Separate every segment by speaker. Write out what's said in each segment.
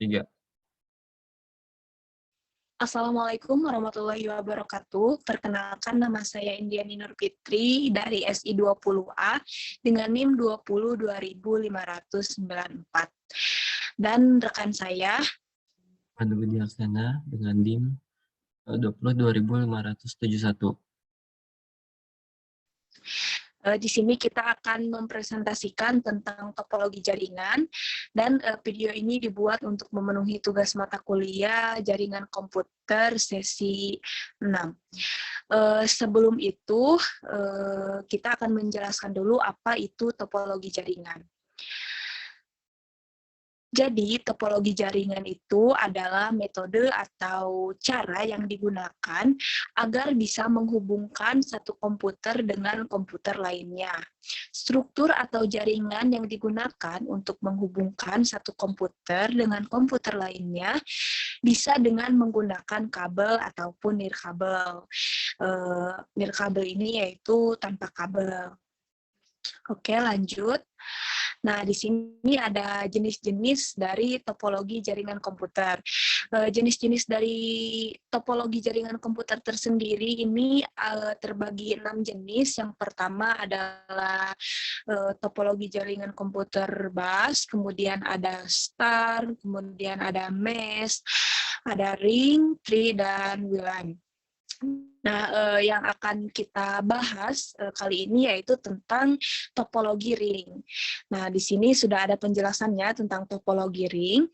Speaker 1: 3.
Speaker 2: Assalamualaikum warahmatullahi wabarakatuh. Perkenalkan, nama saya Indiani Nur Fitri dari SI 20A dengan NIM 20.2594. Dan rekan saya
Speaker 1: Pandu Widiaksana dengan NIM 20.2571.
Speaker 2: Di sini kita akan mempresentasikan tentang topologi jaringan, dan video ini dibuat untuk memenuhi tugas mata kuliah jaringan komputer sesi 6. Sebelum itu, kita akan menjelaskan dulu apa itu topologi jaringan. Jadi, topologi jaringan itu adalah metode atau cara yang digunakan agar bisa menghubungkan satu komputer dengan komputer lainnya. Struktur atau jaringan yang digunakan untuk menghubungkan satu komputer dengan komputer lainnya bisa dengan menggunakan kabel ataupun nirkabel. Nirkabel ini yaitu tanpa kabel. Oke, lanjut. Nah, di sini ada jenis-jenis dari topologi jaringan komputer. Jenis-jenis dari topologi jaringan komputer tersendiri ini terbagi 6 jenis. Yang pertama adalah topologi jaringan komputer bus, kemudian ada star, kemudian ada mesh, ada ring, tree, dan WLAN. Nah, yang akan kita bahas kali ini yaitu tentang topologi ring. Nah, di sini sudah ada penjelasannya tentang topologi ring.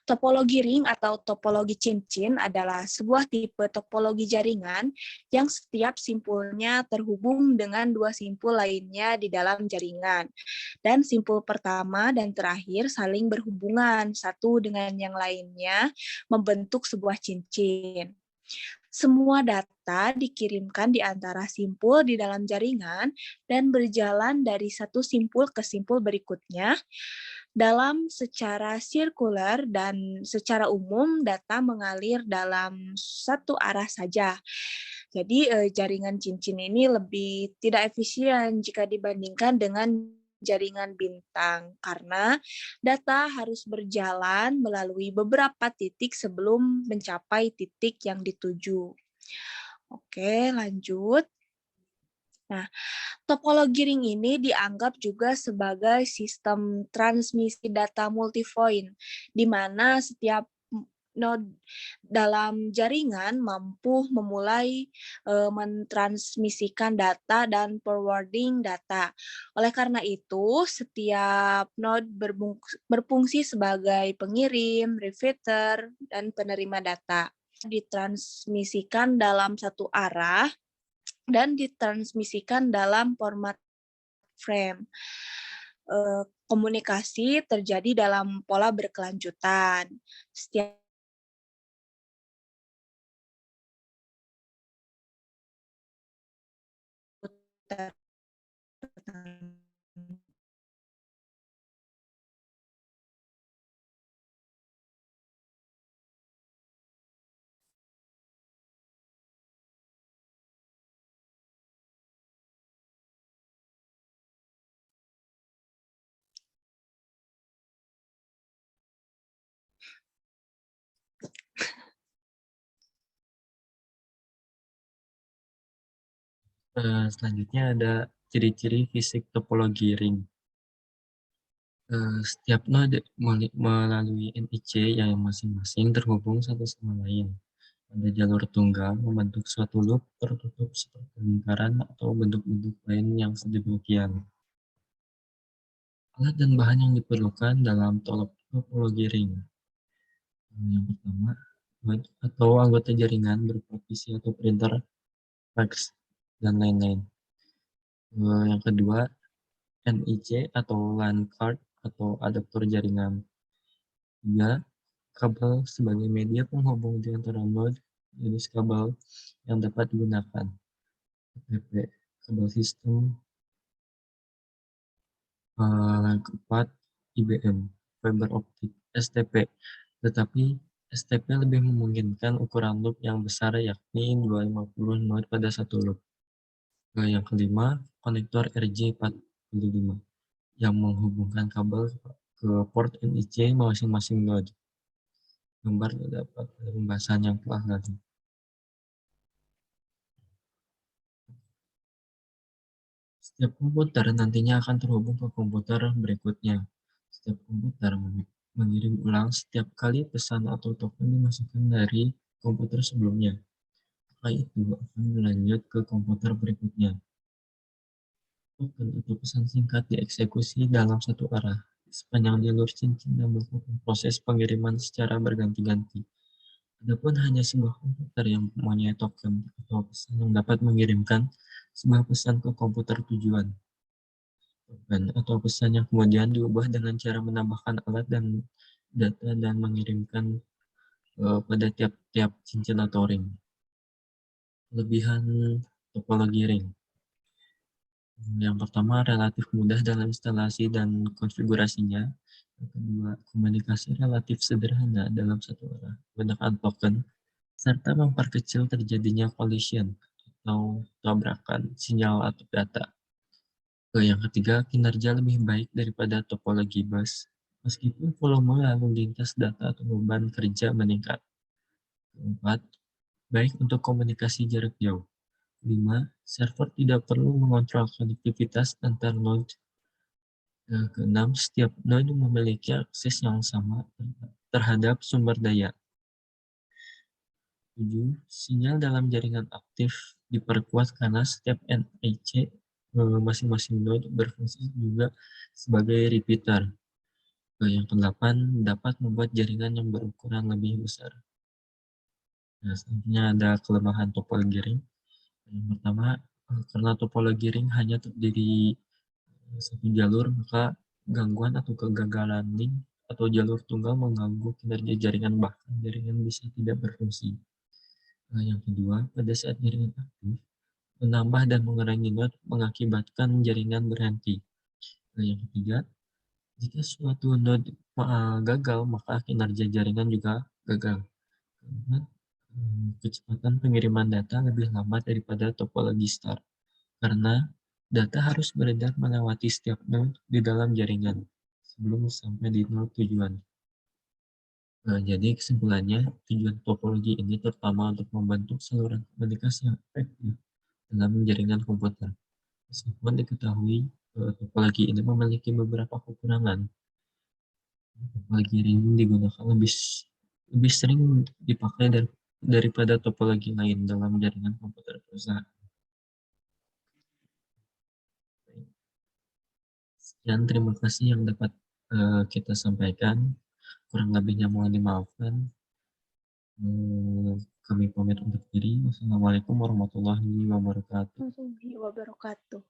Speaker 2: Topologi ring atau topologi cincin adalah sebuah tipe topologi jaringan yang setiap simpulnya terhubung dengan dua simpul lainnya di dalam jaringan. Dan simpul pertama dan terakhir saling berhubungan satu dengan yang lainnya membentuk sebuah cincin. Semua data dikirimkan di antara simpul di dalam jaringan dan berjalan dari satu simpul ke simpul berikutnya. Dalam secara sirkular dan secara umum data mengalir dalam satu arah saja. Jadi jaringan cincin ini lebih tidak efisien jika dibandingkan dengan jaringan bintang karena data harus berjalan melalui beberapa titik sebelum mencapai titik yang dituju. Oke, lanjut. Nah, topologi ring ini dianggap juga sebagai sistem transmisi data multipoint, di mana setiap node dalam jaringan mampu memulai mentransmisikan data dan forwarding data. Oleh karena itu, setiap node berfungsi sebagai pengirim, receiver, dan penerima data. Ditransmisikan dalam satu arah dan ditransmisikan dalam format frame. Komunikasi terjadi dalam pola berkelanjutan. Setiap
Speaker 1: Selanjutnya ada ciri-ciri fisik topologi ring. Setiap node melalui NIC yang masing-masing terhubung satu sama lain. Pada jalur tunggal membentuk suatu loop tertutup seperti lingkaran atau bentuk-bentuk lain yang sedemikian. Alat dan bahan yang diperlukan dalam topologi ring. Yang pertama, node atau anggota jaringan berupa PC atau printer, fax, dan lain-lain. Yang kedua, NIC atau LAN card atau adaptor jaringan. 3. Kabel sebagai media penghubung di antara node, jenis kabel yang dapat digunakan. FTP, kabel sistem. Yang keempat, IBM, fiber optic, STP. Tetapi STP lebih memungkinkan ukuran loop yang besar, yakni 250 node pada satu loop. Yang kelima, konektor RJ45 yang menghubungkan kabel ke port NIC masing-masing node. gambar terdapat pada pembahasan yang telah lalu. Setiap komputer nantinya akan terhubung ke komputer berikutnya. Setiap komputer mengirim ulang setiap kali pesan atau token dimasukkan dari komputer sebelumnya. Setelah itu akan berlanjut ke komputer berikutnya. Token atau pesan singkat dieksekusi dalam satu arah sepanjang jalur cincin dan melakukan proses pengiriman secara berganti-ganti. Adapun hanya sebuah komputer yang mempunyai token atau pesan yang dapat mengirimkan sebuah pesan ke komputer tujuan. Token atau pesan yang kemudian diubah dengan cara menambahkan alat dan data dan mengirimkan pada tiap-tiap cincin atau ring. Kelebihan topologi ring. Yang pertama, relatif mudah dalam instalasi dan konfigurasinya. Yang kedua, komunikasi relatif sederhana dalam satu arah menggunakan token, serta memperkecil terjadinya collision atau tabrakan sinyal atau data. Yang ketiga, kinerja lebih baik daripada topologi bus, meskipun volume lalu lintas data atau beban kerja meningkat. Keempat, baik untuk komunikasi jarak jauh. 5. Server tidak perlu mengontrol konektivitas antar node. Keenam, setiap node memiliki akses yang sama terhadap sumber daya. 7. Sinyal dalam jaringan aktif diperkuat karena setiap NIC masing-masing node berfungsi juga sebagai repeater. Yang kedelapan, dapat membuat jaringan yang berukuran lebih besar. Nah, selanjutnya ada kelemahan topologi ring. Yang pertama, karena topologi ring hanya terdiri satu jalur, maka gangguan atau kegagalan link atau jalur tunggal mengganggu kinerja jaringan, bahkan jaringan bisa tidak berfungsi. Yang kedua, pada saat jaringan aktif, menambah dan mengurangi node mengakibatkan jaringan berhenti. Yang ketiga, jika suatu node gagal, maka kinerja jaringan juga gagal. Keempat, kecepatan pengiriman data lebih lambat daripada topologi start, karena data harus beredar melewati setiap node di dalam jaringan sebelum sampai di node tujuan. Jadi kesimpulannya, tujuan topologi ini terutama untuk membantu saluran komunikasi yang efektif dalam jaringan komputer. Meskipun diketahui topologi ini memiliki beberapa kekurangan, topologi ring digunakan lebih sering dipakai daripada topologi lain dalam jaringan komputer perusahaan. Sekian, terima kasih yang dapat kita sampaikan. Kurang lebihnya mohon dimaafkan. Kami pamit untuk diri. Wassalamualaikum warahmatullahi wabarakatuh.
Speaker 2: Warahmatullahi wabarakatuh.